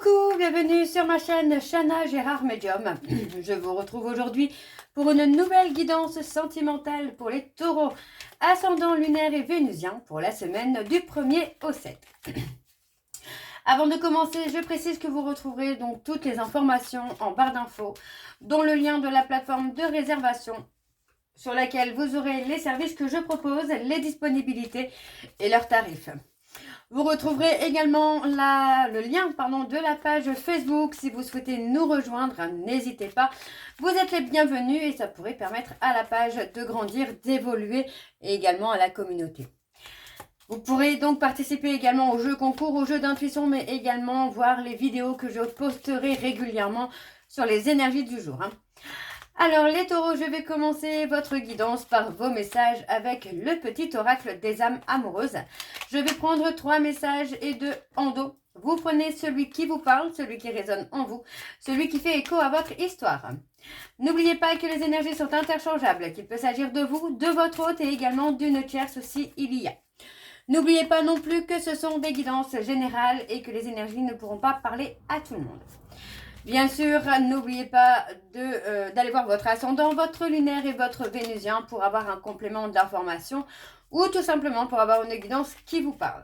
Coucou, bienvenue sur ma chaîne Chana Gérard Medium. Je vous retrouve aujourd'hui pour une nouvelle guidance sentimentale pour les taureaux, ascendant lunaire et vénusien pour la semaine du 1er au 7. Avant de commencer, je précise que vous retrouverez donc toutes les informations en barre d'infos, dont le lien de la plateforme de réservation sur laquelle vous aurez les services que je propose, les disponibilités et leurs tarifs. Vous retrouverez également le lien de la page Facebook. Si vous souhaitez nous rejoindre, n'hésitez pas. Vous êtes les bienvenus et ça pourrait permettre à la page de grandir, d'évoluer et également à la communauté. Vous pourrez donc participer également aux jeux concours, aux jeux d'intuition, mais également voir les vidéos que je posterai régulièrement sur les énergies du jour. Alors les taureaux, je vais commencer votre guidance par vos messages avec le petit oracle des âmes amoureuses. Je vais prendre 3 messages et 2 en dos. Vous prenez celui qui vous parle, celui qui résonne en vous, celui qui fait écho à votre histoire. N'oubliez pas que les énergies sont interchangeables, qu'il peut s'agir de vous, de votre hôte et également d'une tierce si il y a. N'oubliez pas non plus que ce sont des guidances générales et que les énergies ne pourront pas parler à tout le monde. Bien sûr, n'oubliez pas d'aller voir votre ascendant, votre lunaire et votre vénusien pour avoir un complément d'information ou tout simplement pour avoir une guidance qui vous parle.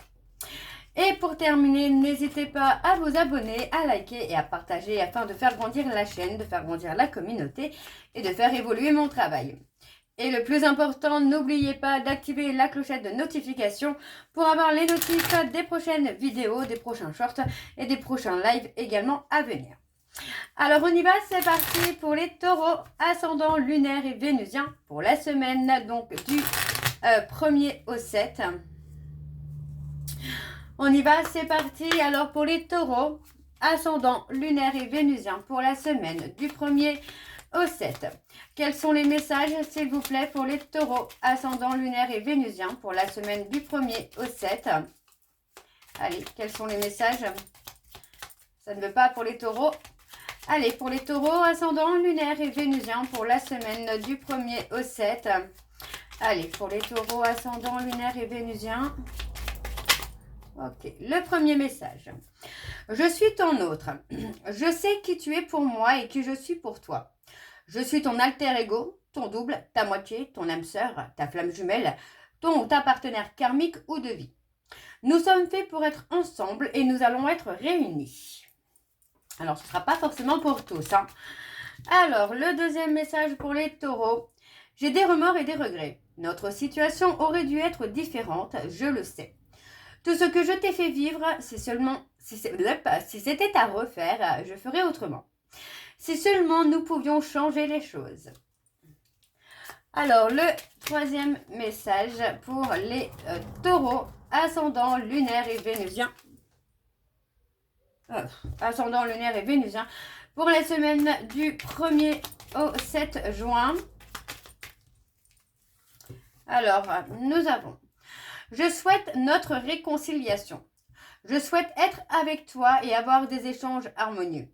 Et pour terminer, n'hésitez pas à vous abonner, à liker et à partager afin de faire grandir la chaîne, de faire grandir la communauté et de faire évoluer mon travail. Et le plus important, n'oubliez pas d'activer la clochette de notification pour avoir les notifs des prochaines vidéos, des prochains shorts et des prochains lives également à venir. Alors on y va, c'est parti pour les taureaux, ascendant lunaire et vénusien pour la semaine donc du 1er au 7. On y va, c'est parti. Alors pour les taureaux, ascendant lunaire et vénusien pour la semaine du 1er au 7. Quels sont les messages s'il vous plaît pour les taureaux, ascendant lunaire et vénusien pour la semaine du 1er au 7. Allez, quels sont les messages? Ça ne veut pas pour les taureaux. Allez, pour les taureaux, ascendant lunaire et vénusien pour la semaine du 1er au 7. Allez, pour les taureaux, ascendant lunaire et vénusien. Ok, le premier message. Je suis ton autre. Je sais qui tu es pour moi et qui je suis pour toi. Je suis ton alter ego, ton double, ta moitié, ton âme sœur, ta flamme jumelle, ton ou ta partenaire karmique ou de vie. Nous sommes faits pour être ensemble et nous allons être réunis. Alors, ce ne sera pas forcément pour tous. Alors, le deuxième message pour les taureaux. J'ai des remords et des regrets. Notre situation aurait dû être différente, je le sais. Tout ce que je t'ai fait vivre, si c'était à refaire, je ferais autrement. Si seulement nous pouvions changer les choses. Alors, le troisième message pour les taureaux, ascendant lunaire et vénusien. Ascendant lunaire et vénusien pour la semaine du 1er au 7 juin. Alors, nous avons: je souhaite notre réconciliation. Je souhaite être avec toi et avoir des échanges harmonieux.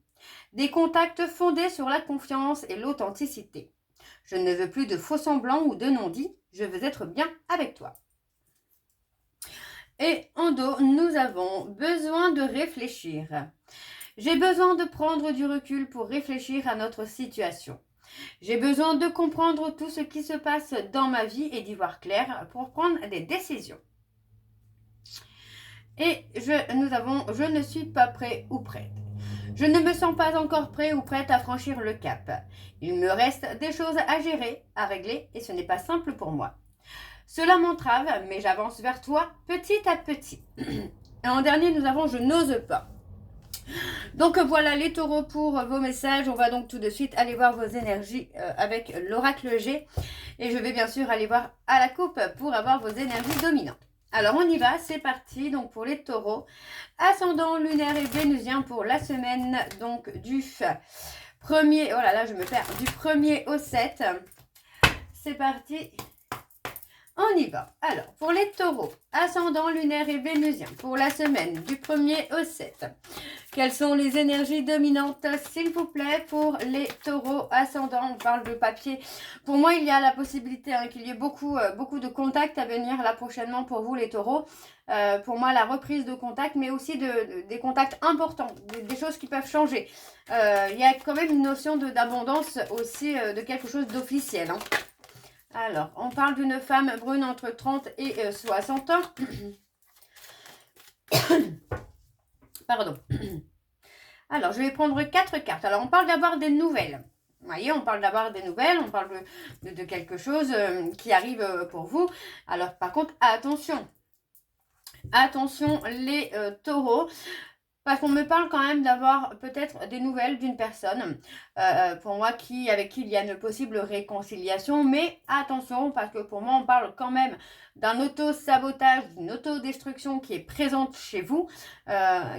Des contacts fondés sur la confiance et l'authenticité. Je ne veux plus de faux semblants ou de non-dits. Je veux être bien avec toi. Et en dos, nous avons besoin de réfléchir. J'ai besoin de prendre du recul pour réfléchir à notre situation. J'ai besoin de comprendre tout ce qui se passe dans ma vie et d'y voir clair pour prendre des décisions. Et je ne suis pas prêt ou prête. Je ne me sens pas encore prêt ou prête à franchir le cap. Il me reste des choses à gérer, à régler et ce n'est pas simple pour moi. Cela m'entrave, mais j'avance vers toi petit à petit. Et en dernier, nous avons je n'ose pas. Donc voilà les taureaux pour vos messages. On va donc tout de suite aller voir vos énergies avec l'oracle G. Et je vais bien sûr aller voir à la coupe pour avoir vos énergies dominantes. Alors on y va, c'est parti. Donc pour les taureaux, ascendant lunaire et vénusien pour la semaine donc du 1er, oh là là je me perds, du 1er au 7. C'est parti. On y va. Alors, pour les taureaux, ascendant lunaire et vénusien, pour la semaine du 1er au 7. Quelles sont les énergies dominantes, s'il vous plaît, pour les taureaux ascendants? On parle de papier. Pour moi, il y a la possibilité qu'il y ait beaucoup de contacts à venir là prochainement pour vous, les taureaux. Pour moi, la reprise de contact, mais aussi des contacts importants, des choses qui peuvent changer. Il y a quand même une notion d'abondance aussi, de quelque chose d'officiel. Alors, on parle d'une femme brune entre 30 et 60 ans. Pardon. Alors, je vais prendre 4 cartes. Alors, on parle d'avoir des nouvelles. Vous voyez, on parle d'avoir des nouvelles, on parle de quelque chose qui arrive pour vous. Alors, par contre, attention. Attention, les taureaux. Parce qu'on me parle quand même d'avoir peut-être des nouvelles d'une personne, pour moi, avec qui il y a une possible réconciliation. Mais attention, parce que pour moi, on parle quand même d'un auto-sabotage, d'une autodestruction qui est présente chez vous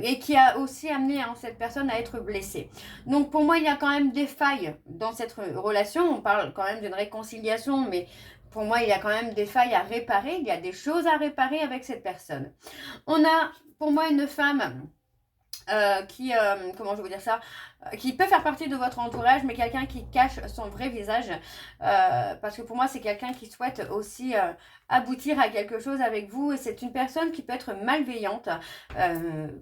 et qui a aussi amené cette personne à être blessée. Donc pour moi, il y a quand même des failles dans cette relation. On parle quand même d'une réconciliation, mais pour moi, il y a quand même des failles à réparer. Il y a des choses à réparer avec cette personne. On a, pour moi, une femme... comment je vais vous dire ça, qui peut faire partie de votre entourage, mais quelqu'un qui cache son vrai visage, parce que pour moi c'est quelqu'un qui souhaite aussi aboutir à quelque chose avec vous, et c'est une personne qui peut être malveillante.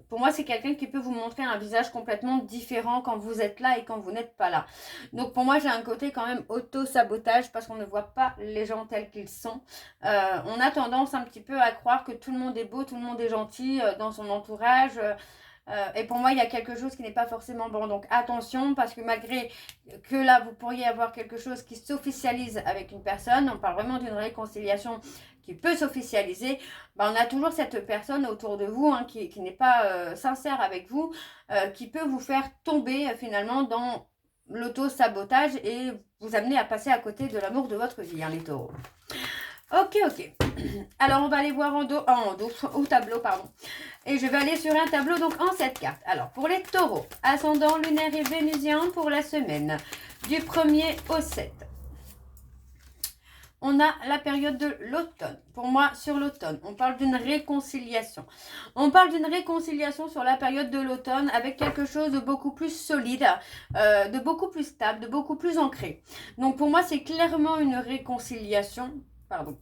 Pour moi c'est quelqu'un qui peut vous montrer un visage complètement différent quand vous êtes là et quand vous n'êtes pas là. Donc pour moi j'ai un côté quand même auto-sabotage, parce qu'on ne voit pas les gens tels qu'ils sont. On a tendance un petit peu à croire que tout le monde est beau, tout le monde est gentil dans son entourage, et pour moi, il y a quelque chose qui n'est pas forcément bon. Donc attention, parce que malgré que là, vous pourriez avoir quelque chose qui s'officialise avec une personne, on parle vraiment d'une réconciliation qui peut s'officialiser, on a toujours cette personne autour de vous qui n'est pas sincère avec vous, qui peut vous faire tomber finalement dans l'auto-sabotage et vous amener à passer à côté de l'amour de votre vie, les taureaux. Ok. Alors, on va aller voir au tableau, pardon. Et je vais aller sur un tableau, donc en 7 cartes. Alors, pour les taureaux, ascendant lunaire et vénusien pour la semaine du 1er au 7. On a la période de l'automne. Pour moi, sur l'automne, on parle d'une réconciliation. On parle d'une réconciliation sur la période de l'automne avec quelque chose de beaucoup plus solide, de beaucoup plus stable, de beaucoup plus ancré. Donc, pour moi, c'est clairement une réconciliation. Pardon.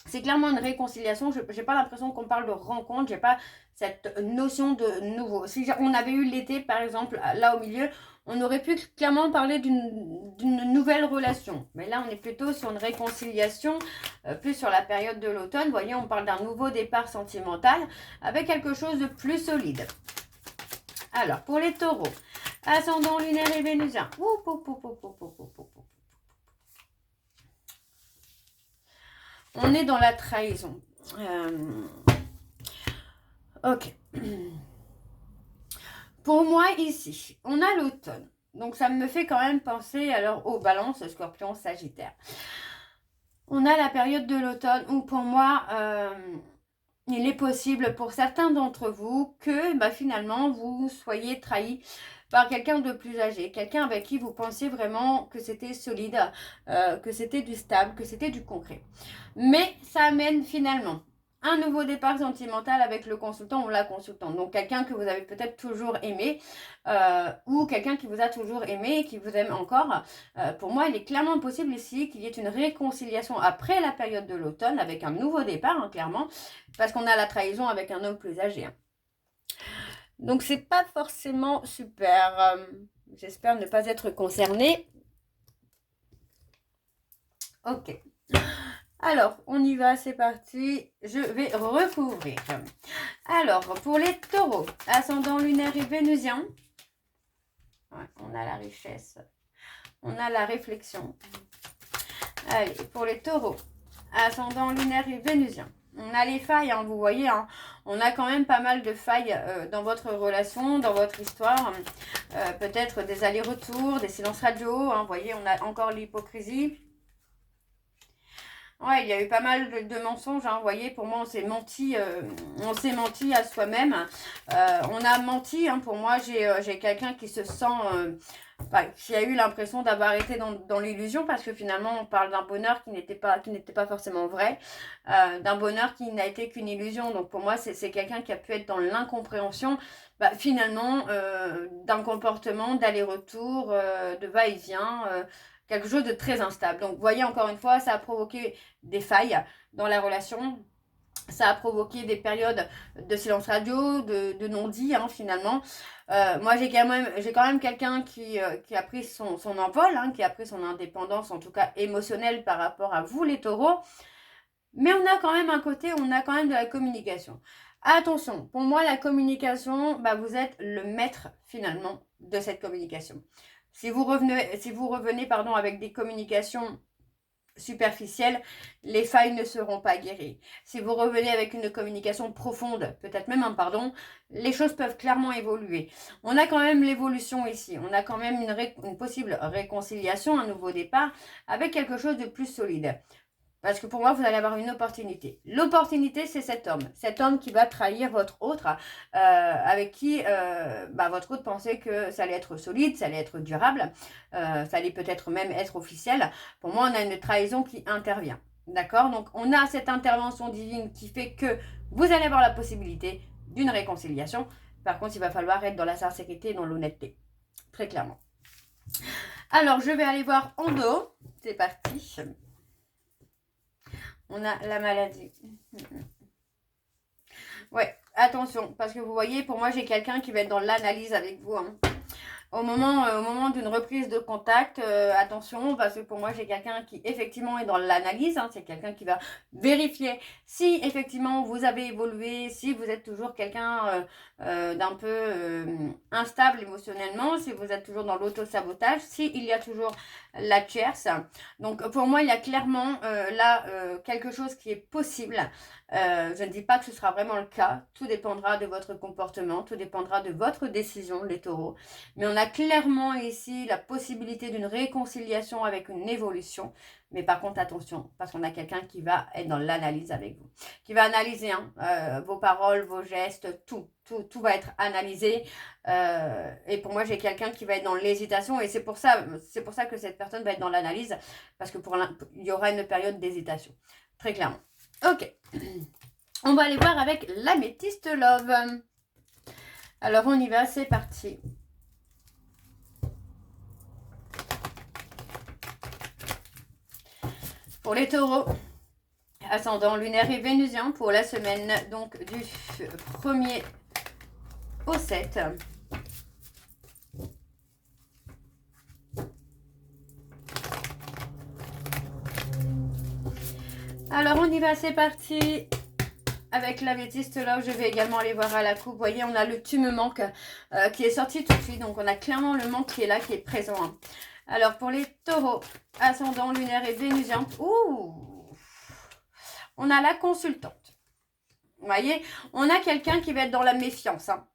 C'est clairement une réconciliation. Je n'ai pas l'impression qu'on parle de rencontre. J'ai pas cette notion de nouveau. Si on avait eu l'été, par exemple, là au milieu, on aurait pu clairement parler d'une nouvelle relation. Mais là, on est plutôt sur une réconciliation, plus sur la période de l'automne. Vous voyez, on parle d'un nouveau départ sentimental avec quelque chose de plus solide. Alors, pour les taureaux, ascendant lunaire et vénusien. On est dans la trahison. Ok. Pour moi, ici, on a l'automne. Donc, ça me fait quand même penser alors aux balances, scorpion, sagittaire. On a la période de l'automne où, pour moi, il est possible pour certains d'entre vous que finalement, vous soyez trahis par quelqu'un de plus âgé, quelqu'un avec qui vous pensiez vraiment que c'était solide, que c'était du stable, que c'était du concret. Mais ça amène finalement un nouveau départ sentimental avec le consultant ou la consultante. Donc quelqu'un que vous avez peut-être toujours aimé ou quelqu'un qui vous a toujours aimé et qui vous aime encore. Pour moi, il est clairement possible ici qu'il y ait une réconciliation après la période de l'automne avec un nouveau départ, clairement, parce qu'on a la trahison avec un homme plus âgé. Donc, c'est pas forcément super. J'espère ne pas être concernée. Ok. Alors, on y va, c'est parti. Je vais recouvrir. Alors, pour les taureaux, ascendant lunaire et vénusien. Ouais, on a la richesse. On a la réflexion. Allez, pour les taureaux, ascendant lunaire et vénusien. On a les failles, vous voyez, on a quand même pas mal de failles dans votre relation, dans votre histoire. Peut-être des allers-retours, des silences radio, vous voyez, on a encore l'hypocrisie. Ouais, il y a eu pas mal de mensonges, vous voyez, pour moi, on s'est menti à soi-même. On a menti, pour moi, j'ai quelqu'un qui se sent... qui a eu l'impression d'avoir été dans l'illusion, parce que finalement on parle d'un bonheur qui n'était pas forcément vrai, d'un bonheur qui n'a été qu'une illusion. Donc pour moi c'est quelqu'un qui a pu être dans l'incompréhension, finalement, d'un comportement, d'aller-retour, de va-et-vient, quelque chose de très instable. Donc, vous voyez, encore une fois, ça a provoqué des failles dans la relation. Ça a provoqué des périodes de silence radio, de non-dit, hein, finalement. Moi, j'ai quand même quelqu'un qui a pris son envol, hein, qui a pris son indépendance, en tout cas émotionnelle, par rapport à vous, les taureaux. Mais on a quand même un côté, on a quand même de la communication. Attention, pour moi, la communication, vous êtes le maître, finalement, de cette communication. Si vous revenez avec des communications superficielle, les failles ne seront pas guéries. Si vous revenez avec une communication profonde, peut-être même un pardon, les choses peuvent clairement évoluer. On a quand même l'évolution ici. On a quand même une possible réconciliation, un nouveau départ, avec quelque chose de plus solide. Parce que pour moi, vous allez avoir une opportunité. L'opportunité, c'est cet homme qui va trahir votre autre, avec qui votre autre pensait que ça allait être solide, ça allait être durable, ça allait peut-être même être officiel. Pour moi, on a une trahison qui intervient. D'accord? Donc, on a cette intervention divine qui fait que vous allez avoir la possibilité d'une réconciliation. Par contre, il va falloir être dans la sincérité et dans l'honnêteté. Très clairement. Alors, je vais aller voir en dos. C'est parti. On a la maladie. Ouais, attention, parce que vous voyez, pour moi, j'ai quelqu'un qui va être dans l'analyse avec vous. Hein. Au moment d'une reprise de contact, attention, parce que pour moi, j'ai quelqu'un qui, effectivement, est dans l'analyse. Hein, c'est quelqu'un qui va vérifier si, effectivement, vous avez évolué, si vous êtes toujours quelqu'un d'un peu instable émotionnellement, si vous êtes toujours dans l'auto-sabotage, s'il y a toujours la tierce. Donc, pour moi, il y a clairement là quelque chose qui est possible. Je ne dis pas que ce sera vraiment le cas. Tout dépendra de votre comportement, tout dépendra de votre décision, les taureaux. Mais on a clairement ici la possibilité d'une réconciliation avec une évolution. Mais par contre, attention, parce qu'on a quelqu'un qui va être dans l'analyse avec vous. Qui va analyser vos paroles, vos gestes, tout va être analysé. Et pour moi, j'ai quelqu'un qui va être dans l'hésitation. Et c'est pour ça que cette personne va être dans l'analyse. Parce que il y aura une période d'hésitation. Très clairement. Ok. On va aller voir avec l'améthyste love. Alors, on y va. C'est parti. Pour les taureaux, ascendant lunaire et vénusien pour la semaine donc du 1er au 7. Alors on y va, c'est parti. Avec l'améthyste là, je vais également aller voir à la coupe. Vous voyez, on a le tu me manques qui est sorti tout de suite. Donc on a clairement le manque qui est là, qui est présent. Hein. Alors pour les taureaux, ascendant lunaire et vénusien. Ouh, on a la consultante. Vous voyez, on a quelqu'un qui va être dans la méfiance. Hein.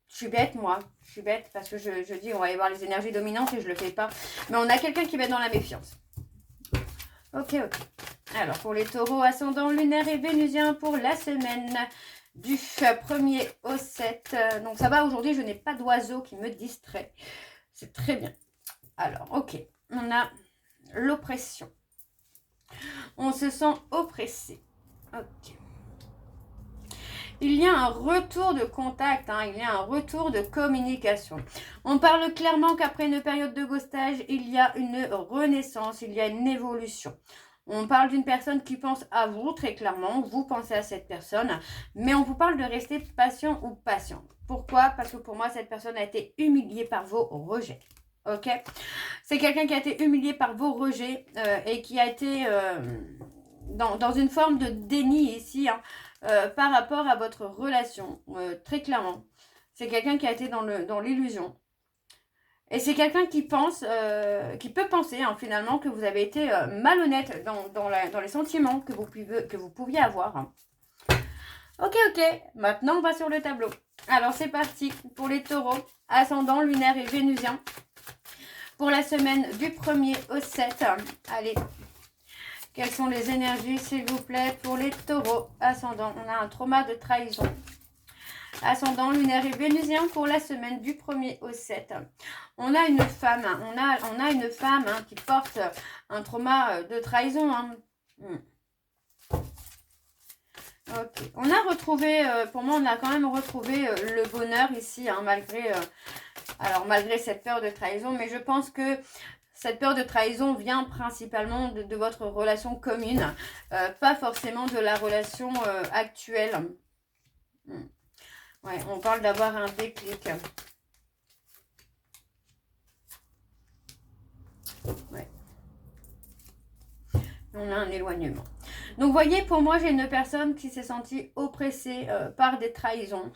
Je suis bête, moi. Je suis bête parce que je dis on va aller voir les énergies dominantes et je le fais pas. Mais on a quelqu'un qui va être dans la méfiance. Ok. Alors, pour les taureaux, ascendant lunaire et vénusien pour la semaine du 1er au 7. Donc, ça va, aujourd'hui, je n'ai pas d'oiseau qui me distrait. C'est très bien. Alors, ok. On a l'oppression. On se sent oppressé. Ok. Il y a un retour de contact, hein, il y a un retour de communication. On parle clairement qu'après une période de ghostage, il y a une renaissance, il y a une évolution. On parle d'une personne qui pense à vous, très clairement, vous pensez à cette personne, mais on vous parle de rester patient ou patiente. Pourquoi? Parce que pour moi, cette personne a été humiliée par vos rejets. Ok? C'est quelqu'un qui a été humilié par vos rejets et qui a été dans une forme de déni ici, hein, par rapport à votre relation, très clairement. C'est quelqu'un qui a été dans l'illusion. Et c'est quelqu'un qui pense, qui peut penser hein, finalement que vous avez été malhonnête dans les sentiments que vous pouviez avoir. Hein. Ok. Maintenant, on va sur le tableau. Alors, c'est parti pour les taureaux, ascendant, lunaire et vénusien. Pour la semaine du 1er au 7. Allez. Quelles sont les énergies, s'il vous plaît, pour les taureaux ascendants? On a un trauma de trahison. Ascendant, lunaire et vénusien pour la semaine du 1er au 7. On a une femme, on a une femme hein, qui porte un trauma de trahison. Hein. Ok. On a retrouvé, pour moi, on a quand même retrouvé le bonheur ici, hein, malgré, alors, malgré cette peur de trahison. Mais je pense que cette peur de trahison vient principalement de votre relation commune, pas forcément de la relation actuelle. Ouais, on parle d'avoir un déclic. Ouais. On a un éloignement. Donc, vous voyez, pour moi, j'ai une personne qui s'est sentie oppressée par des trahisons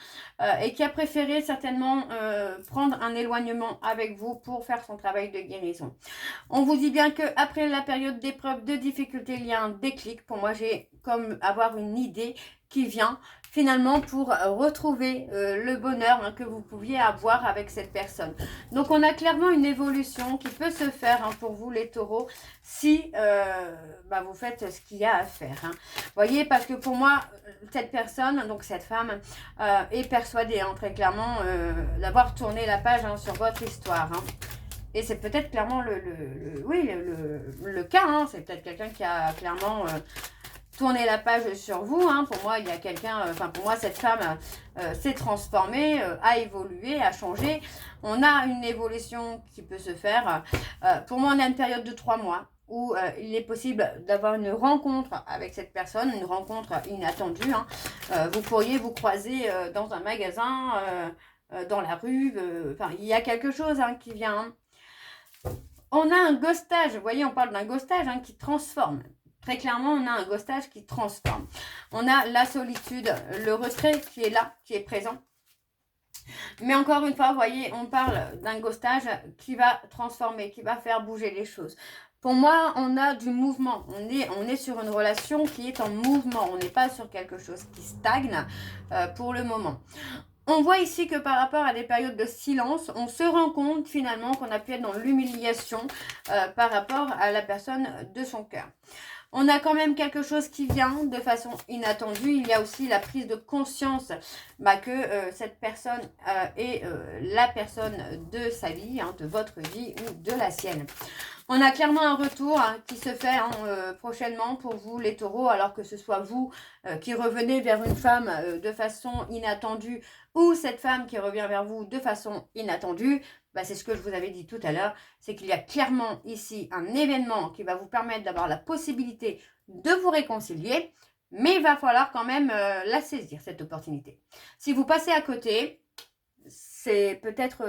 et qui a préféré certainement prendre un éloignement avec vous pour faire son travail de guérison. On vous dit bien qu'après la période d'épreuve, de difficulté, il y a un déclic. Pour moi, j'ai comme avoir une idée qui vient finalement pour retrouver le bonheur que vous pouviez avoir avec cette personne. Donc, on a clairement une évolution qui peut se faire pour vous, les taureaux, si vous faites ce qu'il y a à faire. Vous voyez, parce que pour moi, cette personne, donc cette femme, est persuadée très clairement d'avoir tourné la page sur votre histoire. Et c'est peut-être clairement le cas. C'est peut-être quelqu'un qui a clairement tourné la page sur vous. Pour moi, il y a quelqu'un, pour moi, cette femme s'est transformée, a évolué, a changé. On a une évolution qui peut se faire. Pour moi, on a une période de 3 mois où il est possible d'avoir une rencontre avec cette personne, une rencontre inattendue. Vous pourriez vous croiser dans un magasin, dans la rue. Il y a quelque chose qui vient. On a un ghostage, vous voyez, on parle d'un ghostage qui transforme. Très clairement, on a un ghostage qui transforme. On a la solitude, le retrait qui est là, qui est présent. Mais encore une fois, vous voyez, on parle d'un ghostage qui va transformer, qui va faire bouger les choses. Pour moi, on a du mouvement. On est sur une relation qui est en mouvement. On n'est pas sur quelque chose qui stagne pour le moment. On voit ici que par rapport à des périodes de silence, on se rend compte finalement qu'on a pu être dans l'humiliation par rapport à la personne de son cœur. On a quand même quelque chose qui vient de façon inattendue. Il y a aussi la prise de conscience que cette personne est la personne de sa vie, de votre vie ou de la sienne. On a clairement un retour qui se fait prochainement pour vous, les taureaux, alors que ce soit vous qui revenez vers une femme de façon inattendue ou cette femme qui revient vers vous de façon inattendue. C'est ce que je vous avais dit tout à l'heure, c'est qu'il y a clairement ici un événement qui va vous permettre d'avoir la possibilité de vous réconcilier, mais il va falloir quand même la saisir, cette opportunité. Si vous passez à côté, c'est peut-être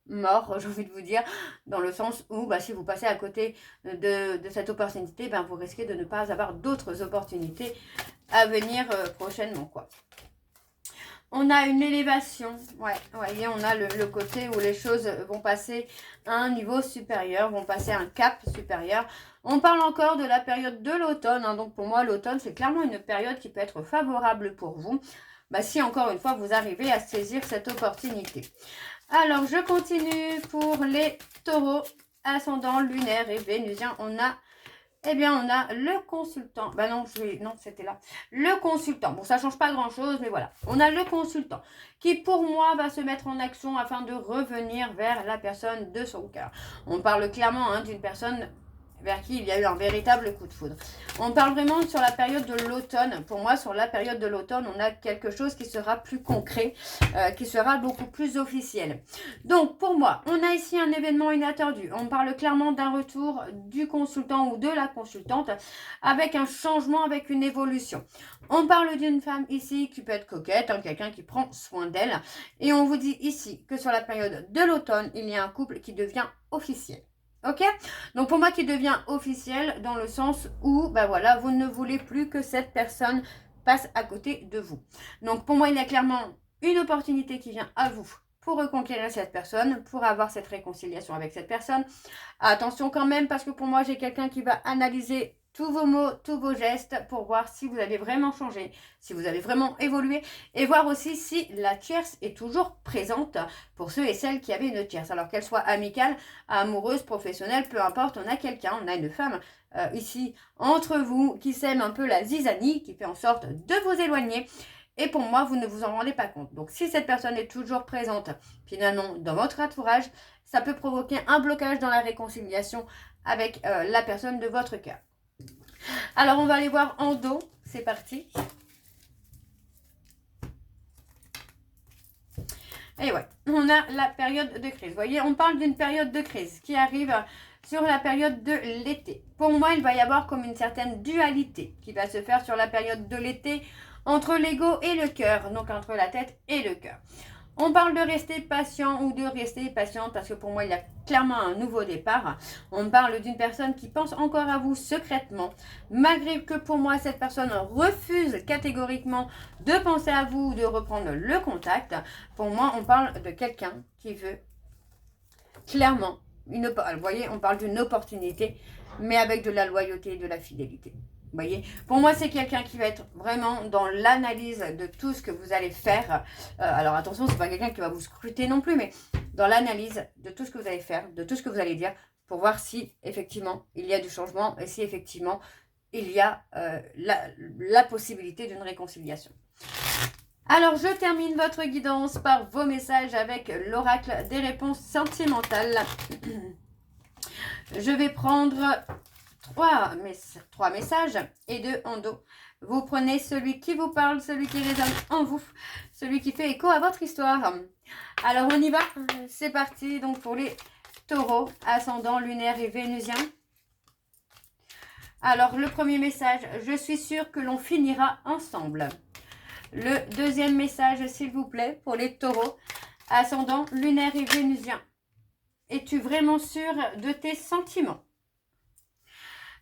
mort, j'ai envie de vous dire, dans le sens où si vous passez à côté de cette opportunité, vous risquez de ne pas avoir d'autres opportunités à venir prochainement, quoi. On a une élévation, ouais, voyez, on a le côté où les choses vont passer à un niveau supérieur, vont passer à un cap supérieur. On parle encore de la période de l'automne, donc pour moi l'automne c'est clairement une période qui peut être favorable pour vous, si encore une fois vous arrivez à saisir cette opportunité. Alors je continue pour les taureaux, ascendant lunaire et vénusien. On a le consultant. Non, c'était là. Le consultant. Bon, ça ne change pas grand-chose, mais voilà. On a le consultant qui, pour moi, va se mettre en action afin de revenir vers la personne de son cœur. On parle clairement d'une personne vers qui il y a eu un véritable coup de foudre. On parle vraiment sur la période de l'automne. Pour moi, sur la période de l'automne, on a quelque chose qui sera plus concret, qui sera beaucoup plus officiel. Donc, pour moi, on a ici un événement inattendu. On parle clairement d'un retour du consultant ou de la consultante avec un changement, avec une évolution. On parle d'une femme ici qui peut être coquette, quelqu'un qui prend soin d'elle. Et on vous dit ici que sur la période de l'automne, il y a un couple qui devient officiel. Ok, donc pour moi qui devient officiel dans le sens où vous ne voulez plus que cette personne passe à côté de vous. Donc pour moi il y a clairement une opportunité qui vient à vous pour reconquérir cette personne, pour avoir cette réconciliation avec cette personne. Attention quand même parce que pour moi j'ai quelqu'un qui va analyser tous vos mots, tous vos gestes pour voir si vous avez vraiment changé, si vous avez vraiment évolué et voir aussi si la tierce est toujours présente pour ceux et celles qui avaient une tierce. Alors qu'elle soit amicale, amoureuse, professionnelle, peu importe, on a quelqu'un, on a une femme ici entre vous qui sème un peu la zizanie, qui fait en sorte de vous éloigner. Et pour moi, vous ne vous en rendez pas compte. Donc, si cette personne est toujours présente, finalement, dans votre entourage, ça peut provoquer un blocage dans la réconciliation avec la personne de votre cœur. Alors, on va aller voir en dos. C'est parti. Et ouais, on a la période de crise. Vous voyez, on parle d'une période de crise qui arrive sur la période de l'été. Pour moi, il va y avoir comme une certaine dualité qui va se faire sur la période de l'été entre l'ego et le cœur, donc entre la tête et le cœur. On parle de rester patient ou de rester patiente parce que pour moi, il y a clairement un nouveau départ. On parle d'une personne qui pense encore à vous secrètement, malgré que pour moi, cette personne refuse catégoriquement de penser à vous ou de reprendre le contact. Pour moi, on parle de quelqu'un qui veut clairement, vous voyez, on parle d'une opportunité, mais avec de la loyauté et de la fidélité. Vous voyez, pour moi, c'est quelqu'un qui va être vraiment dans l'analyse de tout ce que vous allez faire. Alors attention, c'est pas quelqu'un qui va vous scruter non plus, mais dans l'analyse de tout ce que vous allez faire, de tout ce que vous allez dire, pour voir si effectivement il y a du changement et si effectivement il y a la possibilité d'une réconciliation. Alors, je termine votre guidance par vos messages avec l'oracle des réponses sentimentales. Je vais prendre trois messages et 2 en dos. Vous prenez celui qui vous parle, celui qui résonne en vous, celui qui fait écho à votre histoire. Alors, on y va. C'est parti donc pour les taureaux, ascendant lunaire et vénusien. Alors, le premier message, je suis sûre que l'on finira ensemble. Le deuxième message, s'il vous plaît, pour les taureaux, ascendant lunaire et vénusien. Es-tu vraiment sûr de tes sentiments?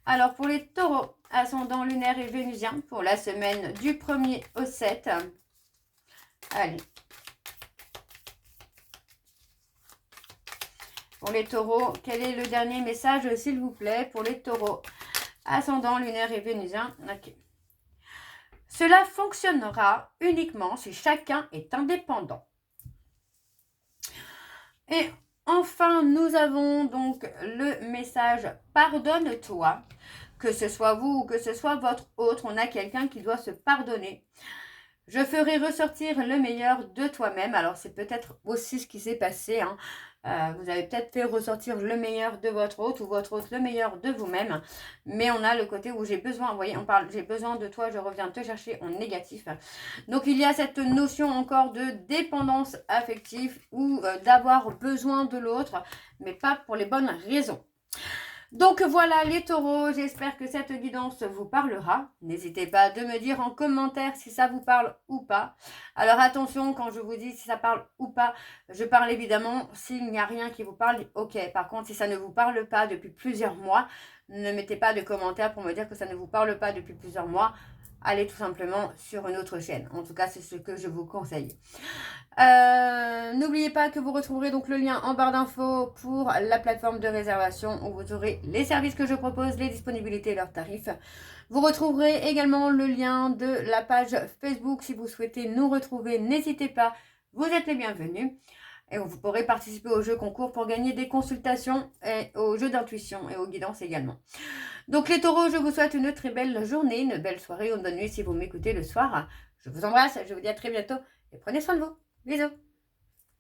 Alors, pour les taureaux, ascendant lunaire et vénusien, pour la semaine du 1er au 7. Allez. Pour les taureaux, quel est le dernier message, s'il vous plaît, pour les taureaux, ascendant lunaire et vénusien? Ok. Cela fonctionnera uniquement si chacun est indépendant. Et enfin, nous avons donc le message « Pardonne-toi ». Que ce soit vous ou que ce soit votre autre, on a quelqu'un qui doit se pardonner. Je ferai ressortir le meilleur de toi-même. Alors, c'est peut-être aussi ce qui s'est passé. Vous avez peut-être fait ressortir le meilleur de votre autre ou votre autre le meilleur de vous-même. Mais on a le côté où j'ai besoin, vous voyez, on parle, j'ai besoin de toi, je reviens te chercher en négatif. Donc, il y a cette notion encore de dépendance affective ou d'avoir besoin de l'autre, mais pas pour les bonnes raisons. Donc voilà les taureaux, j'espère que cette guidance vous parlera. N'hésitez pas de me dire en commentaire si ça vous parle ou pas. Alors attention, quand je vous dis si ça parle ou pas, je parle évidemment s'il n'y a rien qui vous parle, ok. Par contre, si ça ne vous parle pas depuis plusieurs mois, ne mettez pas de commentaires pour me dire que ça ne vous parle pas depuis plusieurs mois. Allez tout simplement sur une autre chaîne. En tout cas, c'est ce que je vous conseille. N'oubliez pas que vous retrouverez donc le lien en barre d'infos pour la plateforme de réservation où vous aurez les services que je propose, les disponibilités et leurs tarifs. Vous retrouverez également le lien de la page Facebook si vous souhaitez nous retrouver. N'hésitez pas, vous êtes les bienvenus. Et vous pourrez participer au jeu concours pour gagner des consultations et aux jeux d'intuition et aux guidances également. Donc les taureaux, je vous souhaite une très belle journée, une belle soirée ou une bonne nuit si vous m'écoutez le soir. Je vous embrasse, je vous dis à très bientôt et prenez soin de vous. Bisous.